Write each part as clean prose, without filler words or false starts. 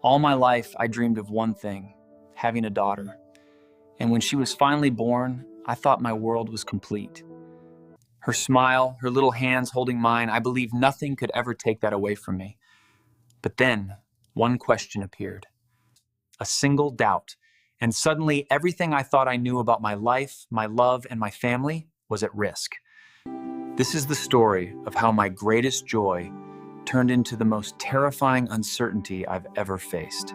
All my life, I dreamed of one thing, having a daughter. And when she was finally born, I thought my world was complete. Her smile, her little hands holding mine, I believed nothing could ever take that away from me. But then, one question appeared. A single doubt. And suddenly, everything I thought I knew about my life, my love, and my family was at risk. This is the story of how my greatest joy turned into the most terrifying uncertainty I've ever faced.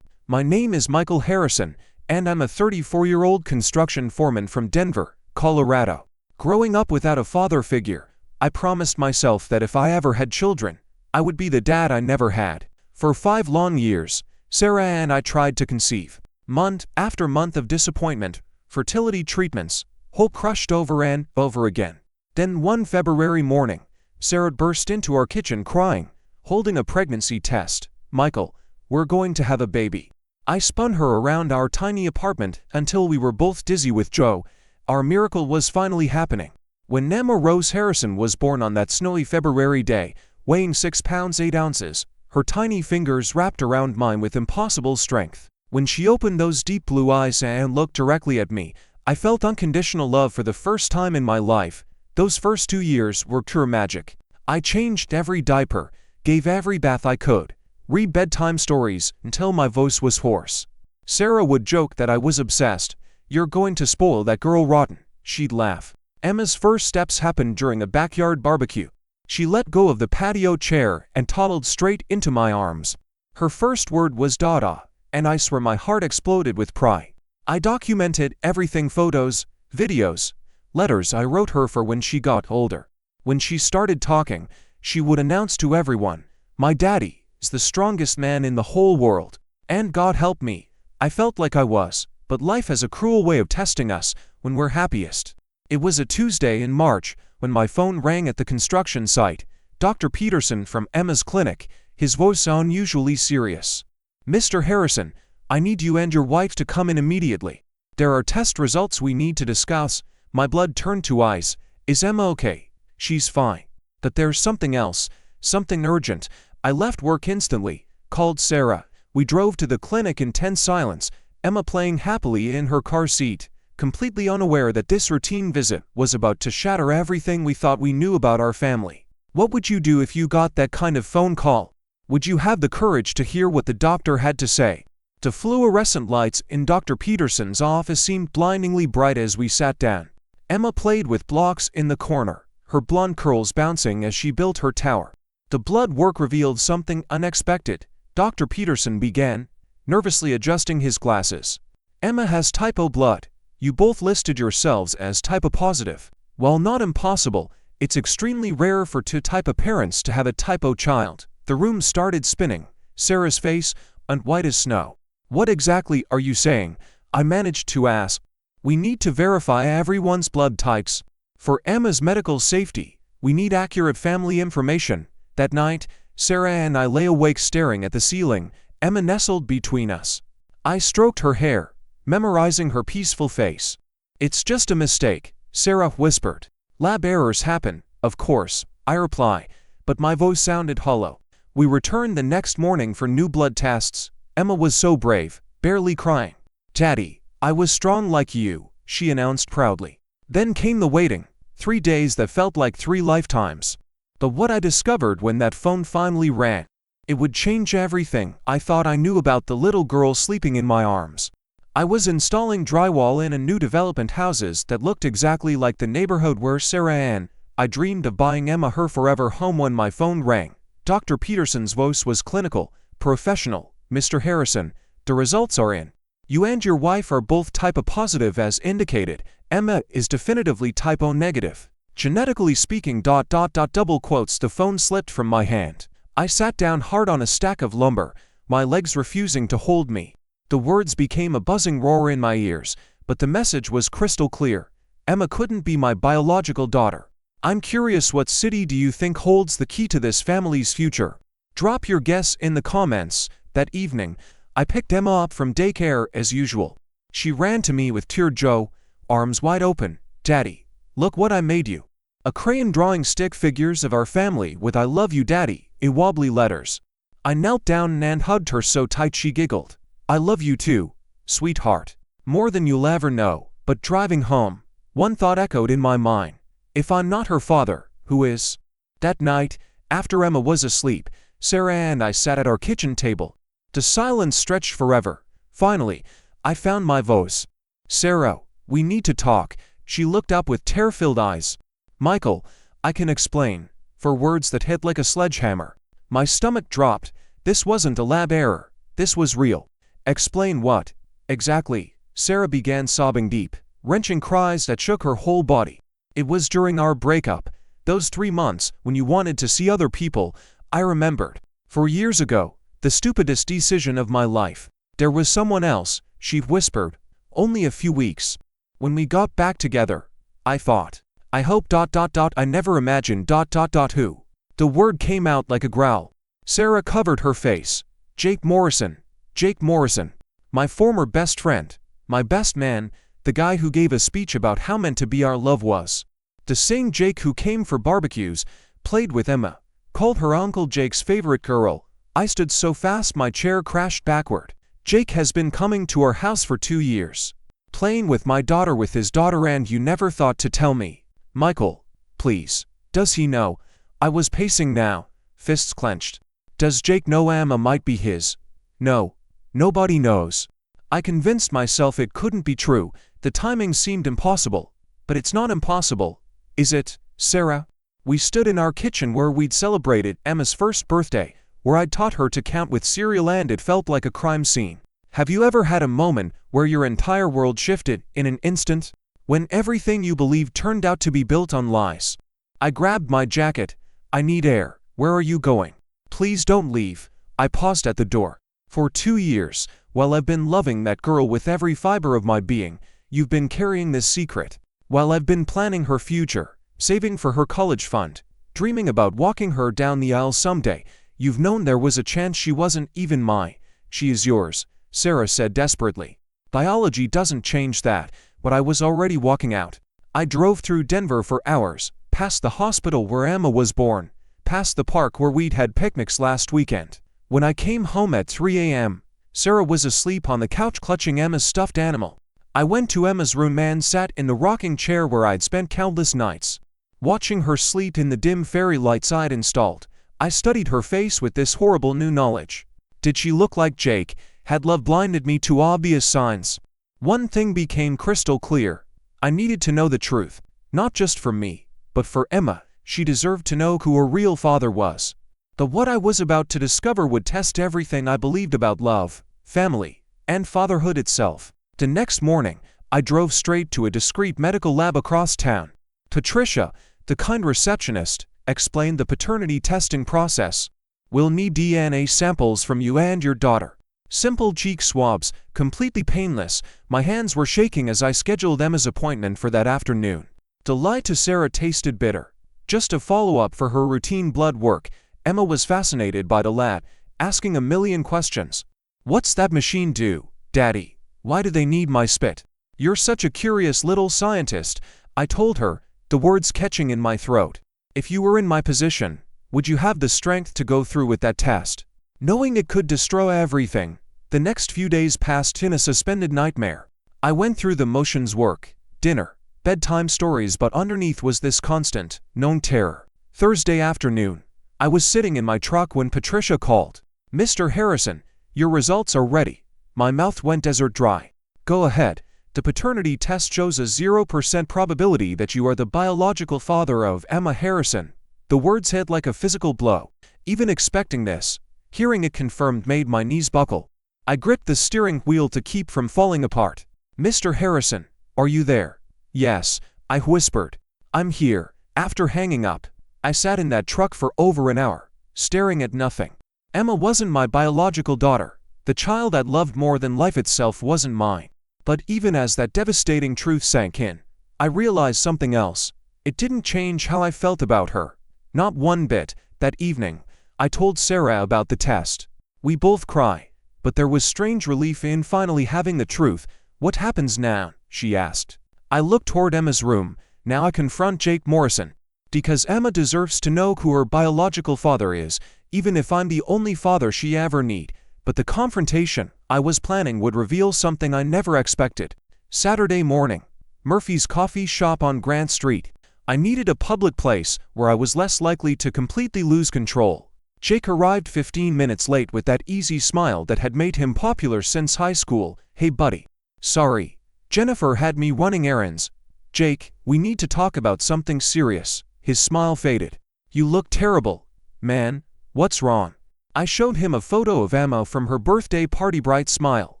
My name is Michael Harrison, and I'm a 34-year-old construction foreman from Denver, Colorado. Growing up without a father figure, I promised myself that if I ever had children, I would be the dad I never had. For 5 long years, Sarah and I tried to conceive. Month after month of disappointment, fertility treatments, hope crushed over and over again. Then one February morning, Sarah burst into our kitchen crying, holding a pregnancy test. "Michael, we're going to have a baby." I spun her around our tiny apartment until we were both dizzy with joy. Our miracle was finally happening. When Emma Rose Harrison was born on that snowy February day, weighing 6 pounds 8 ounces, her tiny fingers wrapped around mine with impossible strength. When she opened those deep blue eyes and looked directly at me, I felt unconditional love for the first time in my life. Those first 2 years were pure magic. I changed every diaper, gave every bath I could, read bedtime stories until my voice was hoarse. Sarah would joke that I was obsessed. "You're going to spoil that girl rotten," she'd laugh. Emma's first steps happened during a backyard barbecue. She let go of the patio chair and toddled straight into my arms. Her first word was "Dada," and I swear my heart exploded with pride. I documented everything: photos, videos, letters I wrote her for when she got older. When she started talking, she would announce to everyone, "My daddy is the strongest man in the whole world." And God help me, I felt like I was, but life has a cruel way of testing us when we're happiest. It was a Tuesday in March when my phone rang at the construction site. Dr. Peterson from Emma's clinic, his voice unusually serious. "Mr. Harrison, I need you and your wife to come in immediately. There are test results we need to discuss." My blood turned to ice. "Is Emma okay?" "She's fine. But there's something else, something urgent." I left work instantly, called Sarah. We drove to the clinic in tense silence, Emma playing happily in her car seat, completely unaware that this routine visit was about to shatter everything we thought we knew about our family. What would you do if you got that kind of phone call? Would you have the courage to hear what the doctor had to say? The fluorescent lights in Dr. Peterson's office seemed blindingly bright as we sat down. Emma played with blocks in the corner, her blonde curls bouncing as she built her tower. The blood work revealed something unexpected. Dr. Peterson began, nervously adjusting his glasses. "Emma has type O blood. You both listed yourselves as type O positive. While not impossible, it's extremely rare for two type O parents to have a type O child." The room started spinning, Sarah's face white as snow. "What exactly are you saying?" I managed to ask. "We need to verify everyone's blood types. For Emma's medical safety, we need accurate family information." That night, Sarah and I lay awake staring at the ceiling, Emma nestled between us. I stroked her hair, memorizing her peaceful face. "It's just a mistake," Sarah whispered. "Lab errors happen, of course," I reply, but my voice sounded hollow. We returned the next morning for new blood tests. Emma was so brave, barely crying. "Daddy, I was strong like you," she announced proudly. Then came the waiting, 3 days that felt like 3 lifetimes. But what I discovered when that phone finally rang, it would change everything I thought I knew about the little girl sleeping in my arms. I was installing drywall in a new development houses that looked exactly like the neighborhood where Sarah and I dreamed of buying Emma her forever home when my phone rang. Dr. Peterson's voice was clinical, professional. "Mr. Harrison, the results are in. You and your wife are both type O positive as indicated. Emma is definitively type O negative. Genetically speaking, double quotes." The phone slipped from my hand. I sat down hard on a stack of lumber, my legs refusing to hold me. The words became a buzzing roar in my ears, but the message was crystal clear. Emma couldn't be my biological daughter. I'm curious, what city do you think holds the key to this family's future? Drop your guess in the comments. That evening, I picked Emma up from daycare as usual. She ran to me with tear-joy, arms wide open. "Daddy, Look what I made you. A crayon drawing stick figures of our family with I love you daddy in wobbly letters. I knelt down and hugged her so tight she giggled. I love you too, sweetheart. More than you'll ever know. But driving home, one thought echoed in my mind. If I'm not her father, who is? That night, after Emma was asleep, Sarah and I sat at our kitchen table. The silence stretched forever. Finally, I found my voice. Sarah, we need to talk. She looked up with tear-filled eyes. Michael, I can explain. For words that hit like a sledgehammer. My stomach dropped. This wasn't a lab error. This was real. Explain what? Exactly. Sarah began sobbing deep, wrenching cries that shook her whole body. It was during our breakup, those 3 months when you wanted to see other people, I remembered. 4 years ago, the stupidest decision of my life. There was someone else, she whispered. Only a few weeks. When we got back together, I thought. I hope ... I never imagined ... who. The word came out like a growl. Sarah covered her face. Jake Morrison. Jake Morrison. My former best friend. My best man, the guy who gave a speech about how meant to be our love was. The same Jake who came for barbecues, played with Emma, called her Uncle Jake's favorite girl. I stood so fast my chair crashed backward. Jake has been coming to our house for 2 years. Playing with my daughter with his daughter and you never thought to tell me. Michael, please. Does he know? I was pacing now, fists clenched. Does Jake know Emma might be his? No. Nobody knows. I convinced myself it couldn't be true. The timing seemed impossible. But it's not impossible, is it, Sarah? We stood in our kitchen where we'd celebrated Emma's first birthday, where I'd taught her to count with cereal and it felt like a crime scene. Have you ever had a moment where your entire world shifted in an instant? When everything you believed turned out to be built on lies? I grabbed my jacket. I need air. Where are you going? Please don't leave. I paused at the door. For 2 years, while I've been loving that girl with every fiber of my being, you've been carrying this secret. While I've been planning her future, saving for her college fund, dreaming about walking her down the aisle someday, you've known there was a chance she wasn't even mine. She is yours, Sarah said desperately. Biology doesn't change that, but I was already walking out. I drove through Denver for hours, past the hospital where Emma was born, past the park where we'd had picnics last weekend. When I came home at 3 a.m., Sarah was asleep on the couch clutching Emma's stuffed animal. I went to Emma's room and sat in the rocking chair where I'd spent countless nights. Watching her sleep in the dim fairy lights I'd installed, I studied her face with this horrible new knowledge. Did she look like Jake? Had love blinded me to obvious signs? One thing became crystal clear. I needed to know the truth, not just for me, but for Emma. She deserved to know who her real father was. What I was about to discover would test everything I believed about love, family, and fatherhood itself. The next morning, I drove straight to a discreet medical lab across town. Patricia, the kind receptionist, explained the paternity testing process. We'll need DNA samples from you and your daughter. Simple cheek swabs, completely painless. My hands were shaking as I scheduled Emma's appointment for that afternoon. The lie to Sarah tasted bitter. Just a follow-up for her routine blood work, Emma was fascinated by the lab, asking a million questions. What's that machine do, Daddy? Why do they need my spit? You're such a curious little scientist, I told her, the words catching in my throat. If you were in my position, would you have the strength to go through with that test? Knowing it could destroy everything, the next few days passed in a suspended nightmare. I went through the motions: work, dinner, bedtime stories, but underneath was this constant, known terror. Thursday afternoon. I was sitting in my truck when Patricia called. Mr. Harrison, your results are ready. My mouth went desert dry. Go ahead. The paternity test shows a 0% probability that you are the biological father of Emma Harrison. The words hit like a physical blow. Even expecting this, hearing it confirmed made my knees buckle. I gripped the steering wheel to keep from falling apart. Mr. Harrison, are you there? Yes, I whispered. I'm here. After hanging up, I sat in that truck for over an hour, staring at nothing. Emma wasn't my biological daughter. The child I'd loved more than life itself wasn't mine. But even as that devastating truth sank in, I realized something else. It didn't change how I felt about her. Not one bit. That evening, I told Sarah about the test. We both cried, but there was strange relief in finally having the truth. What happens now? She asked. I looked toward Emma's room. Now I confront Jake Morrison. Because Emma deserves to know who her biological father is, even if I'm the only father she ever need. But the confrontation I was planning would reveal something I never expected. Saturday morning. Murphy's coffee shop on Grant Street. I needed a public place where I was less likely to completely lose control. Jake arrived 15 minutes late with that easy smile that had made him popular since high school. Hey buddy. Sorry. Jennifer had me running errands. Jake, we need to talk about something serious. His smile faded. You look terrible. Man, what's wrong? I showed him a photo of Emma from her birthday party. Bright smile,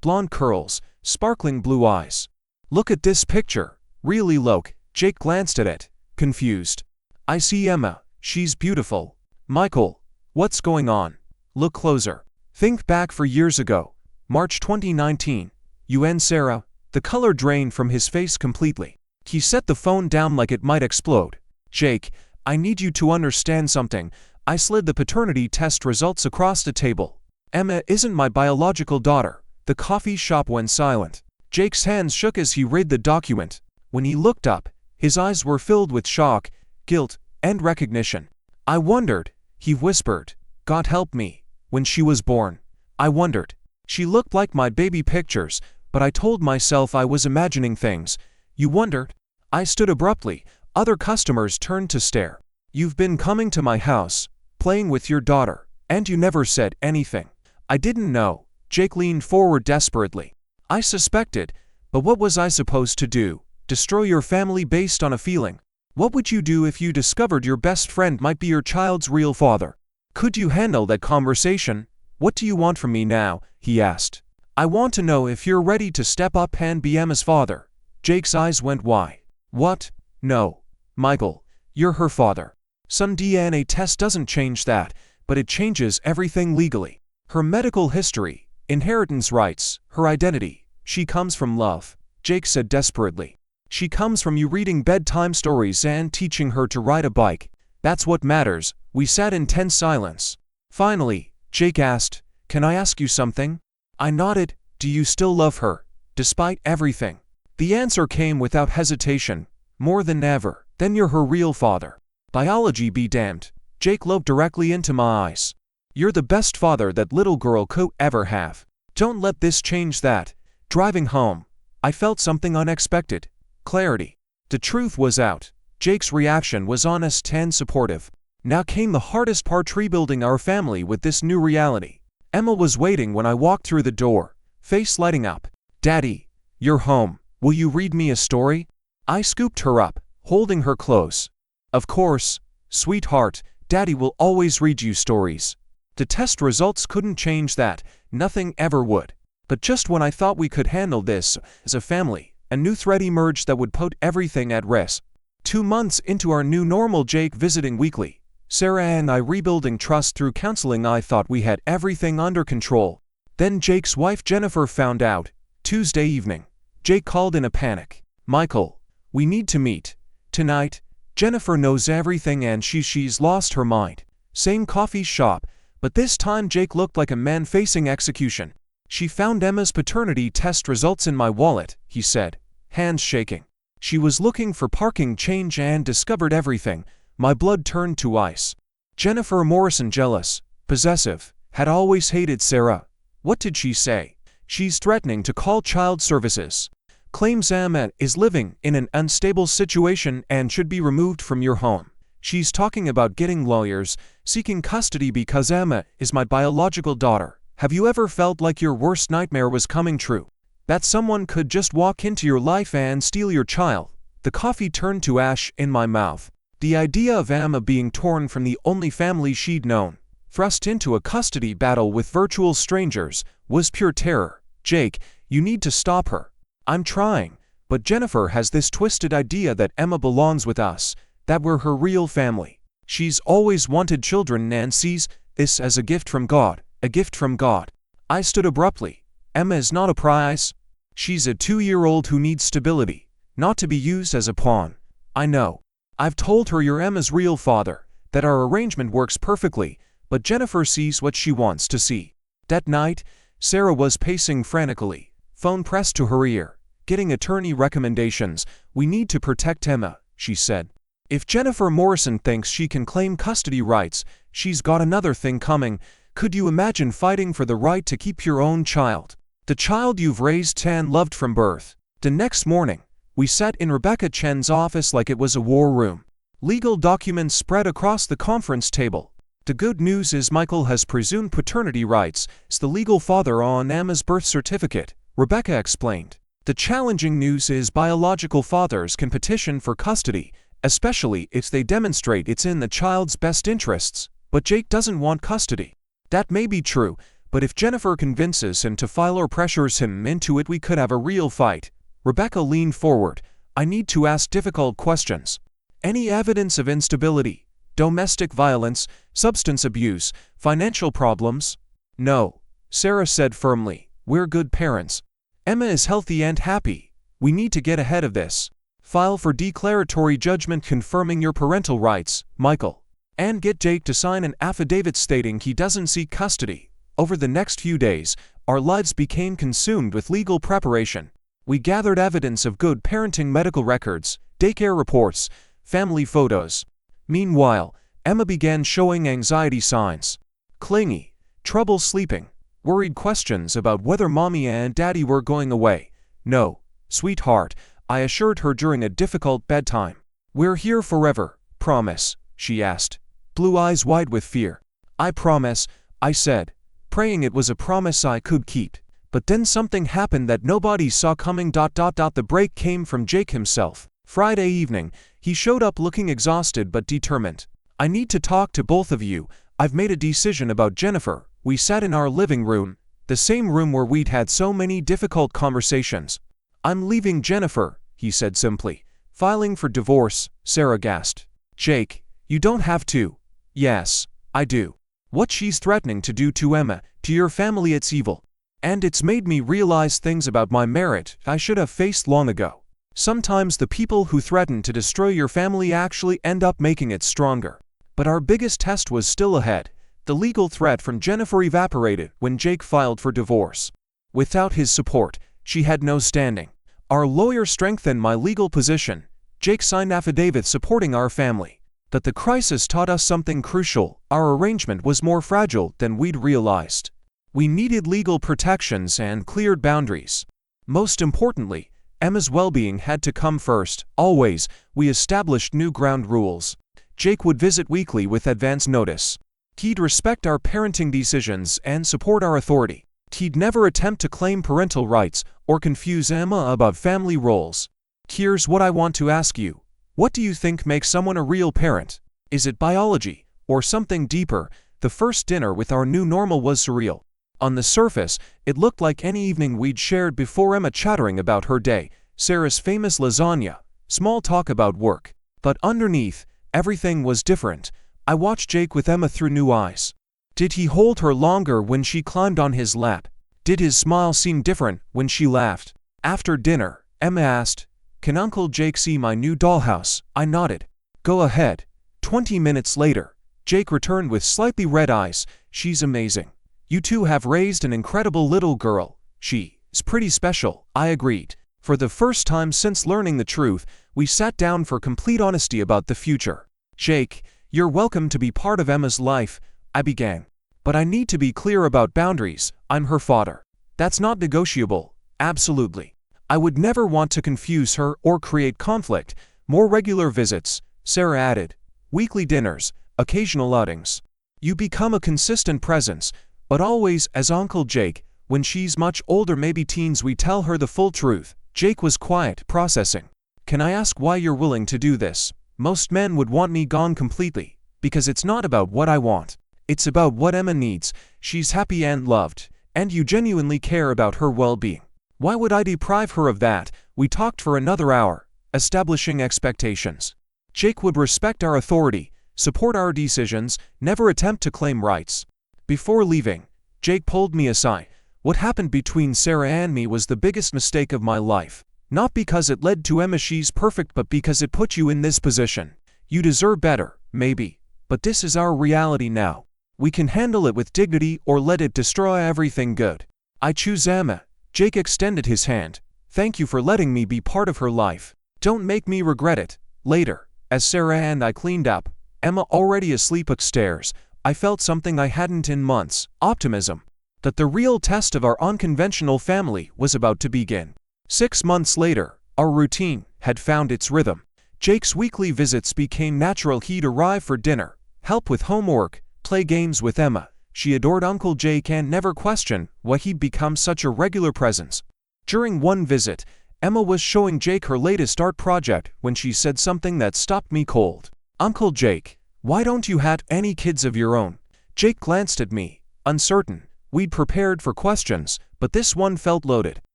blonde curls, sparkling blue eyes. Look at this picture. Really, Loke? Jake glanced at it, confused. I see Emma. She's beautiful. Michael, what's going on? Look closer. Think back 4 years ago. March 2019. You and Sarah. The color drained from his face completely. He set the phone down like it might explode. Jake, I need you to understand something. I slid the paternity test results across the table. Emma isn't my biological daughter. The coffee shop went silent. Jake's hands shook as he read the document. When he looked up, his eyes were filled with shock, guilt, and recognition. I wondered, he whispered. God help me. When she was born, I wondered. She looked like my baby pictures, but I told myself I was imagining things. You wondered? I stood abruptly. Other customers turned to stare. You've been coming to my house, playing with your daughter, and you never said anything. I didn't know. Jake leaned forward desperately. I suspected, but what was I supposed to do? Destroy your family based on a feeling? What would you do if you discovered your best friend might be your child's real father? Could you handle that conversation? What do you want from me now? He asked. I want to know if you're ready to step up and be Emma's father. Jake's eyes went wide. What? No. Michael, you're her father. Some DNA test doesn't change that, but it changes everything legally. Her medical history, inheritance rights, her identity. She comes from love, Jake said desperately. She comes from you reading bedtime stories and teaching her to ride a bike. That's what matters. We sat in tense silence. Finally, Jake asked, Can I ask you something? I nodded. Do you still love her, despite everything? The answer came without hesitation. More than ever. Then you're her real father. Biology be damned. Jake looked directly into my eyes. You're the best father that little girl could ever have. Don't let this change that. Driving home, I felt something unexpected. Clarity. The truth was out. Jake's reaction was honest and supportive. Now came the hardest part, rebuilding our family with this new reality. Emma was waiting when I walked through the door, face lighting up. Daddy, you're home. Will you read me a story? I scooped her up, holding her close. Of course, sweetheart, Daddy will always read you stories. The test results couldn't change that, nothing ever would. But just when I thought we could handle this as a family, a new threat emerged that would put everything at risk. 2 months into our new normal, Jake visiting weekly, Sarah and I rebuilding trust through counseling. I thought we had everything under control. Then Jake's wife Jennifer found out. Tuesday evening, Jake called in a panic. Michael, we need to meet. Tonight. Jennifer knows everything and she's lost her mind. Same coffee shop, but this time Jake looked like a man facing execution. She found Emma's paternity test results in my wallet, he said, hands shaking. She was looking for parking change and discovered everything. My blood turned to ice. Jennifer Morrison, jealous, possessive, had always hated Sarah. What did she say? She's threatening to call child services. Claims Emma is living in an unstable situation and should be removed from your home. She's talking about getting lawyers, seeking custody because Emma is my biological daughter. Have you ever felt like your worst nightmare was coming true? That someone could just walk into your life and steal your child? The coffee turned to ash in my mouth. The idea of Emma being torn from the only family she'd known, thrust into a custody battle with virtual strangers, was pure terror. Jake, you need to stop her. I'm trying, but Jennifer has this twisted idea that Emma belongs with us, that we're her real family. She's always wanted children and sees this as a gift from God, a gift from God. I stood abruptly. Emma is not a prize. She's a 2-year-old who needs stability, not to be used as a pawn. I know. I've told her you're Emma's real father, that our arrangement works perfectly, but Jennifer sees what she wants to see. That night, Sarah was pacing frantically, phone pressed to her ear, getting attorney recommendations. We need to protect Emma. she said. If Jennifer Morrison thinks she can claim custody rights, she's got another thing coming. Could you imagine fighting for the right to keep your own child? The child you've raised and loved from birth. The next morning, we sat in Rebecca Chen's office like it was a war room. Legal documents spread across the conference table. The good news is Michael has presumed paternity rights as the legal father on Emma's birth certificate, Rebecca explained. The challenging news is biological fathers can petition for custody, especially if they demonstrate it's in the child's best interests, but Jake doesn't want custody. That may be true, but if Jennifer convinces him to file or pressures him into it, we could have a real fight. Rebecca leaned forward. I need to ask difficult questions. Any evidence of instability, domestic violence, substance abuse, financial problems? No, Sarah said firmly. We're good parents. Emma is healthy and happy. We need to get ahead of this. File for declaratory judgment confirming your parental rights, Michael. And get Jake to sign an affidavit stating he doesn't seek custody. Over the next few days, our lives became consumed with legal preparation. We gathered evidence of good parenting, medical records, daycare reports, family photos. Meanwhile, Emma began showing anxiety signs. Clingy, trouble sleeping, worried questions about whether mommy and daddy were going away. No, sweetheart, I assured her during a difficult bedtime. We're here forever, promise, she asked, blue eyes wide with fear. I promise, I said, praying it was a promise I could keep. But then something happened that nobody saw coming. The break came from Jake himself. Friday evening, he showed up looking exhausted but determined. I need to talk to both of you. I've made a decision about Jennifer. We sat in our living room, the same room where we'd had so many difficult conversations. I'm leaving Jennifer, he said simply. Filing for divorce, Sarah gasped. Jake, you don't have to. Yes, I do. What she's threatening to do to Emma, to your family, it's evil. And it's made me realize things about my merit I should have faced long ago. Sometimes the people who threaten to destroy your family actually end up making it stronger. But our biggest test was still ahead. The legal threat from Jennifer evaporated when Jake filed for divorce. Without his support, she had no standing. Our lawyer strengthened my legal position. Jake signed affidavits supporting our family. But the crisis taught us something crucial. Our arrangement was more fragile than we'd realized. We needed legal protections and cleared boundaries. Most importantly, Emma's well-being had to come first. Always, we established new ground rules. Jake would visit weekly with advance notice. He'd respect our parenting decisions and support our authority. He'd never attempt to claim parental rights or confuse Emma about family roles. Here's what I want to ask you. What do you think makes someone a real parent? Is it biology or something deeper? The first dinner with our new normal was surreal. On the surface, it looked like any evening we'd shared before, Emma chattering about her day, Sarah's famous lasagna, small talk about work. But underneath, everything was different. I watched Jake with Emma through new eyes. Did he hold her longer when she climbed on his lap? Did his smile seem different when she laughed? After dinner, Emma asked, "Can Uncle Jake see my new dollhouse?" I nodded. "Go ahead." 20 minutes later, Jake returned with slightly red eyes. "She's amazing. You two have raised an incredible little girl. She's pretty special," I agreed. For the first time since learning the truth, we sat down for complete honesty about the future. "Jake, you're welcome to be part of Emma's life," I began. "But I need to be clear about boundaries. I'm her father. That's not negotiable. Absolutely. I would never want to confuse her or create conflict." More regular visits, Sarah added. Weekly dinners, occasional outings. You become a consistent presence, but always as Uncle Jake. When she's much older, maybe teens, we tell her the full truth. Jake was quiet, processing. "Can I ask why you're willing to do this?" "Most men would want me gone completely. Because it's not about what I want. It's about what Emma needs. She's happy and loved, and you genuinely care about her well-being. Why would I deprive her of that?" We talked for another hour, establishing expectations. Jake would respect our authority, support our decisions, never attempt to claim rights. Before leaving, Jake pulled me aside. "What happened between Sarah and me was the biggest mistake of my life. Not because it led to Emma, she's perfect, but because it put you in this position. You deserve better, maybe. But this is our reality now. We can handle it with dignity or let it destroy everything good. I choose Emma." Jake extended his hand. "Thank you for letting me be part of her life. Don't make me regret it." Later, as Sarah and I cleaned up, Emma already asleep upstairs, I felt something I hadn't in months: optimism. That the real test of our unconventional family was about to begin. 6 months later, our routine had found its rhythm. Jake's weekly visits became natural. He'd arrive for dinner, help with homework, play games with Emma. She adored Uncle Jake and never questioned why he'd become such a regular presence. During one visit, Emma was showing Jake her latest art project when she said something that stopped me cold. "Uncle Jake, why don't you have any kids of your own?" Jake glanced at me, uncertain. We'd prepared for questions, but this one felt loaded.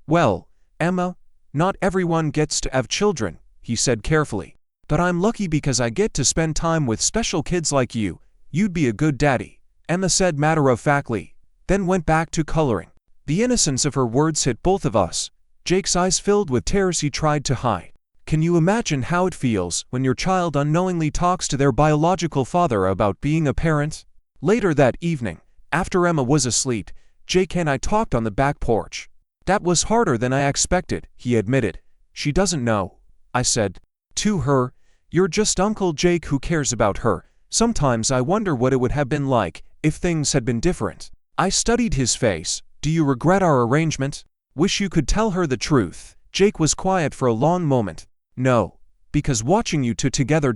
"Well, Emma, not everyone gets to have children," he said carefully. "But I'm lucky because I get to spend time with special kids like you. You'd be a good daddy," Emma said matter-of-factly, then went back to coloring. The innocence of her words hit both of us. Jake's eyes filled with tears he tried to hide. Can you imagine how it feels when your child unknowingly talks to their biological father about being a parent? Later that evening, after Emma was asleep, Jake and I talked on the back porch. "That was harder than I expected," he admitted. "She doesn't know," I said. To her, "You're just Uncle Jake who cares about her. Sometimes I wonder what it would have been like if things had been different." I studied his face. "Do you regret our arrangement? Wish you could tell her the truth?" Jake was quiet for a long moment. "No, because watching you two together.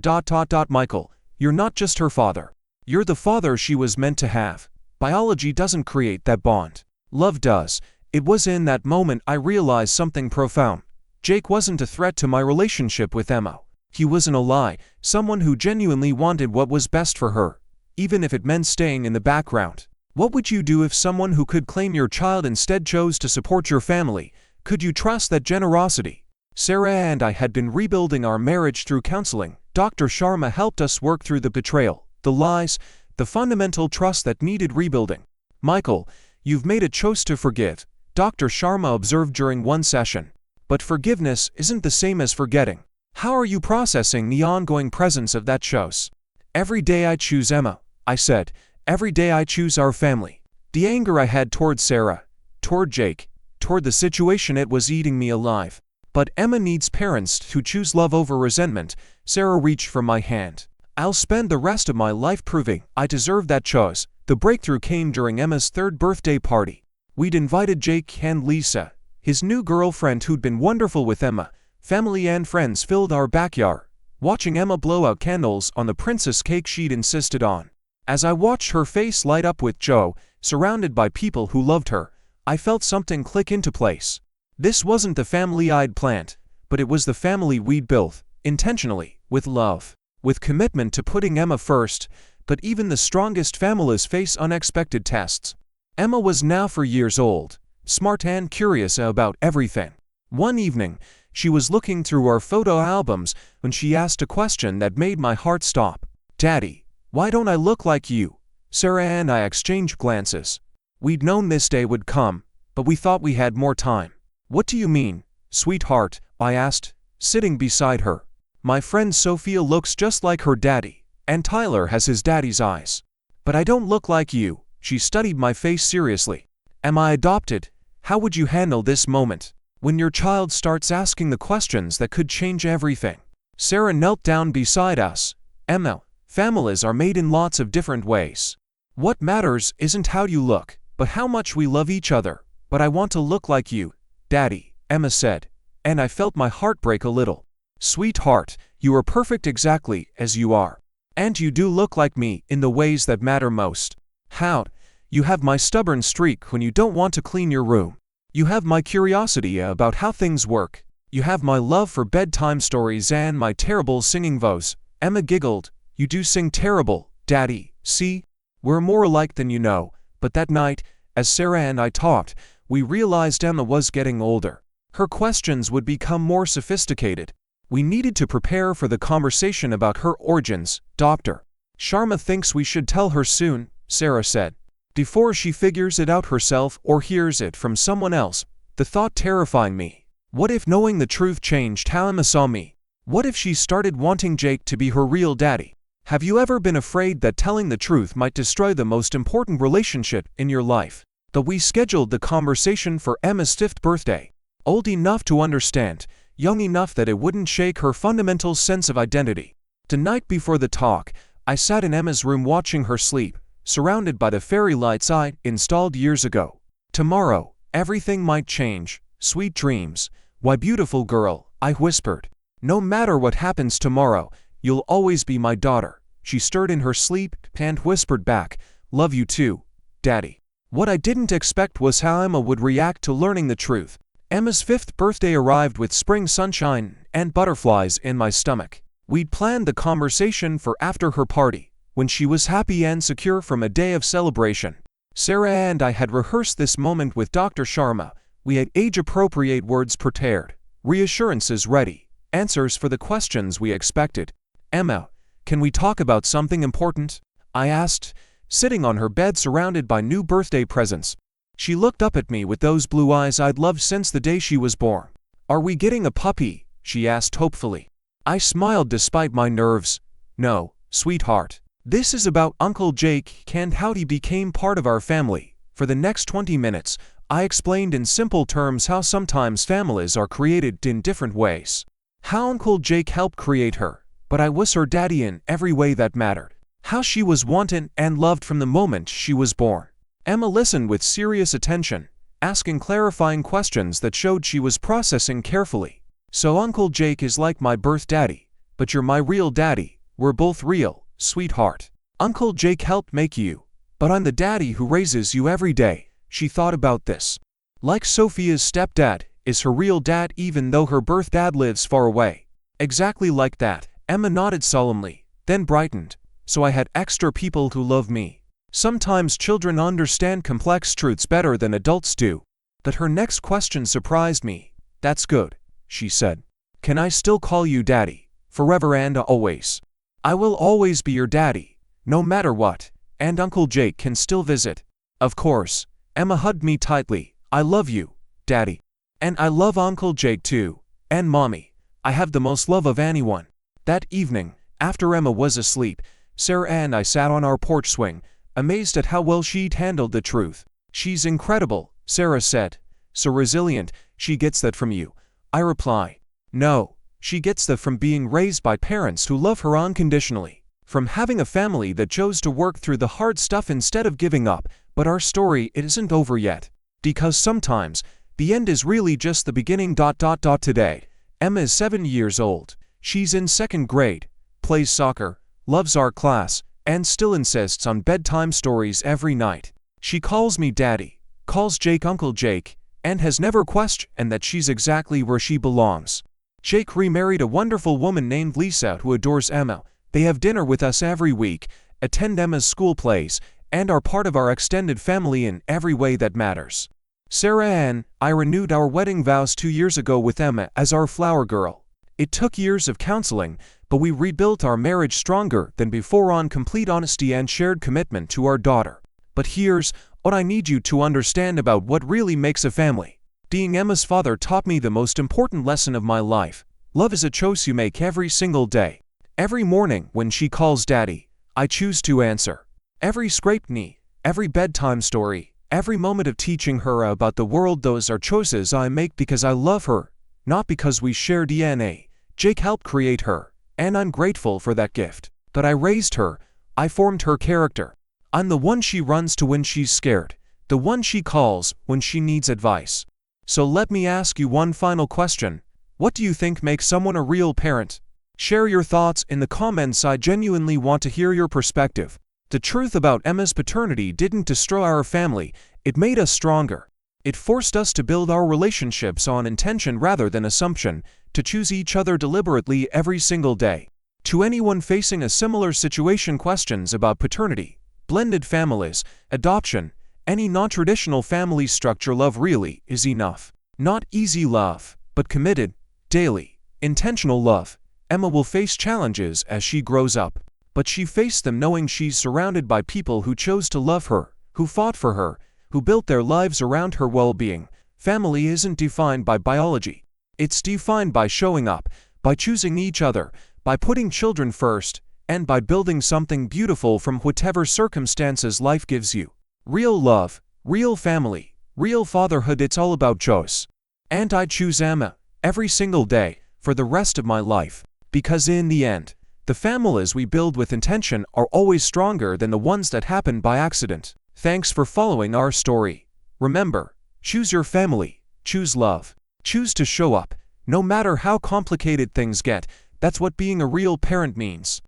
Michael, you're not just her father. You're the father she was meant to have. Biology doesn't create that bond. Love does." It was in that moment I realized something profound. Jake wasn't a threat to my relationship with Emma. He was an ally, someone who genuinely wanted what was best for her, even if it meant staying in the background. What would you do if someone who could claim your child instead chose to support your family? Could you trust that generosity? Sarah and I had been rebuilding our marriage through counseling. Dr. Sharma helped us work through the betrayal, the lies, the fundamental trust that needed rebuilding. "Michael, you've made a choice to forgive," Dr. Sharma observed during one session. "But forgiveness isn't the same as forgetting. How are you processing the ongoing presence of that choice?" "Every day I choose Emma," I said. "Every day I choose our family." The anger I had toward Sarah, toward Jake, toward the situation, it was eating me alive. "But Emma needs parents who choose love over resentment." Sarah reached for my hand. "I'll spend the rest of my life proving I deserve that choice." The breakthrough came during Emma's 3rd birthday party. We'd invited Jake and Lisa, his new girlfriend who'd been wonderful with Emma. Family and friends filled our backyard, watching Emma blow out candles on the princess cake she'd insisted on. As I watched her face light up with joy, surrounded by people who loved her, I felt something click into place. This wasn't the family I'd planned, but it was the family we'd built, intentionally, with love, with commitment to putting Emma first. But even the strongest families face unexpected tests. Emma was now 4 years old, smart and curious about everything. One evening, she was looking through our photo albums when she asked a question that made my heart stop. "Daddy, why don't I look like you?" Sarah and I exchanged glances. We'd known this day would come, but we thought we had more time. "What do you mean, sweetheart?" I asked, sitting beside her. "My friend Sophia looks just like her daddy, and Tyler has his daddy's eyes. But I don't look like you." She studied my face seriously. "Am I adopted? How would you handle this moment, when your child starts asking the questions that could change everything?" Sarah knelt down beside us. "Emma, families are made in lots of different ways. What matters isn't how you look, but how much we love each other. But I want to look like you, Daddy," Emma said, and I felt my heart break a little. "Sweetheart, you are perfect exactly as you are. And you do look like me in the ways that matter most. How? You have my stubborn streak when you don't want to clean your room. You have my curiosity about how things work. You have my love for bedtime stories and my terrible singing voice." Emma giggled. "You do sing terrible, Daddy. See? We're more alike than you know." But that night, as Sarah and I talked, we realized Emma was getting older. Her questions would become more sophisticated. We needed to prepare for the conversation about her origins. "Dr. Sharma thinks we should tell her soon," Sarah said. "Before she figures it out herself or hears it from someone else." The thought terrifying me. What if knowing the truth changed how Emma saw me? What if she started wanting Jake to be her real daddy? Have you ever been afraid that telling the truth might destroy the most important relationship in your life? But we scheduled the conversation for Emma's 5th birthday. Old enough to understand, young enough that it wouldn't shake her fundamental sense of identity. The night before the talk, I sat in Emma's room watching her sleep, surrounded by the fairy lights I installed years ago. Tomorrow, everything might change. Sweet dreams. Why, beautiful girl, I whispered. No matter what happens tomorrow, you'll always be my daughter. She stirred in her sleep and whispered back, love you too, Daddy. What I didn't expect was how Emma would react to learning the truth. Emma's 5th birthday arrived with spring sunshine and butterflies in my stomach. We'd planned the conversation for after her party, when she was happy and secure from a day of celebration. Sarah and I had rehearsed this moment with Dr. Sharma. We had age-appropriate words prepared, reassurances ready, answers for the questions we expected. Emma, can we talk about something important? I asked, sitting on her bed surrounded by new birthday presents. She looked up at me with those blue eyes I'd loved since the day she was born. Are we getting a puppy? She asked hopefully. I smiled despite my nerves. No, sweetheart. This is about Uncle Jake and how he became part of our family. For the next 20 minutes, I explained in simple terms how sometimes families are created in different ways. How Uncle Jake helped create her, but I was her daddy in every way that mattered. How she was wanted and loved from the moment she was born. Emma listened with serious attention, asking clarifying questions that showed she was processing carefully. So Uncle Jake is like my birth daddy, but you're my real daddy. We're both real, sweetheart. Uncle Jake helped make you, but I'm the daddy who raises you every day. She thought about this. Like Sophia's stepdad is her real dad even though her birth dad lives far away. Exactly like that. Emma nodded solemnly, then brightened. So I had extra people who love me. Sometimes children understand complex truths better than adults do. That her next question surprised me. That's good, she said. Can I still call you daddy? Forever and always. I will always be your daddy, no matter what, and Uncle Jake can still visit. Of course. Emma hugged me tightly. I love you, Daddy. And I love Uncle Jake too. And Mommy. I have the most love of anyone. That evening, after Emma was asleep, Sarah and I sat on our porch swing, amazed at how well she'd handled the truth. She's incredible, Sarah said. So resilient, she gets that from you. I reply. No, she gets that from being raised by parents who love her unconditionally. From having a family that chose to work through the hard stuff instead of giving up. But our story isn't over yet. Because sometimes, the end is really just the beginning. Today, Emma is 7 years old. She's in 2nd grade, plays soccer, loves art class, and still insists on bedtime stories every night. She calls me Daddy, calls Jake Uncle Jake, and has never questioned that she's exactly where she belongs. Jake remarried a wonderful woman named Lisa who adores Emma. They have dinner with us every week, attend Emma's school plays, and are part of our extended family in every way that matters. Sarah and I renewed our wedding vows 2 years ago with Emma as our flower girl. It took years of counseling, but we rebuilt our marriage stronger than before on complete honesty and shared commitment to our daughter. But here's what I need you to understand about what really makes a family. Being Emma's father taught me the most important lesson of my life. Love is a choice you make every single day. Every morning when she calls Daddy, I choose to answer. Every scraped knee, every bedtime story, every moment of teaching her about the world, those are choices I make because I love her, not because we share DNA. Jake helped create her, and I'm grateful for that gift. But I raised her, I formed her character. I'm the one she runs to when she's scared, the one she calls when she needs advice. So let me ask you one final question. What do you think makes someone a real parent? Share your thoughts in the comments. I genuinely want to hear your perspective. The truth about Emma's paternity didn't destroy our family, it made us stronger. It forced us to build our relationships on intention rather than assumption, to choose each other deliberately every single day. To anyone facing a similar situation, questions about paternity, blended families, adoption, any non-traditional family structure, love really is enough. Not easy love, but committed, daily, intentional love. Emma will face challenges as she grows up. But she faced them knowing she's surrounded by people who chose to love her, who fought for her, who built their lives around her well-being. Family isn't defined by biology. It's defined by showing up, by choosing each other, by putting children first, and by building something beautiful from whatever circumstances life gives you. Real love, real family, real fatherhood, it's all about choice. And I choose Emma, every single day, for the rest of my life. Because in the end, the families we build with intention are always stronger than the ones that happen by accident. Thanks for following our story. Remember, choose your family, choose love, choose to show up, no matter how complicated things get. That's what being a real parent means.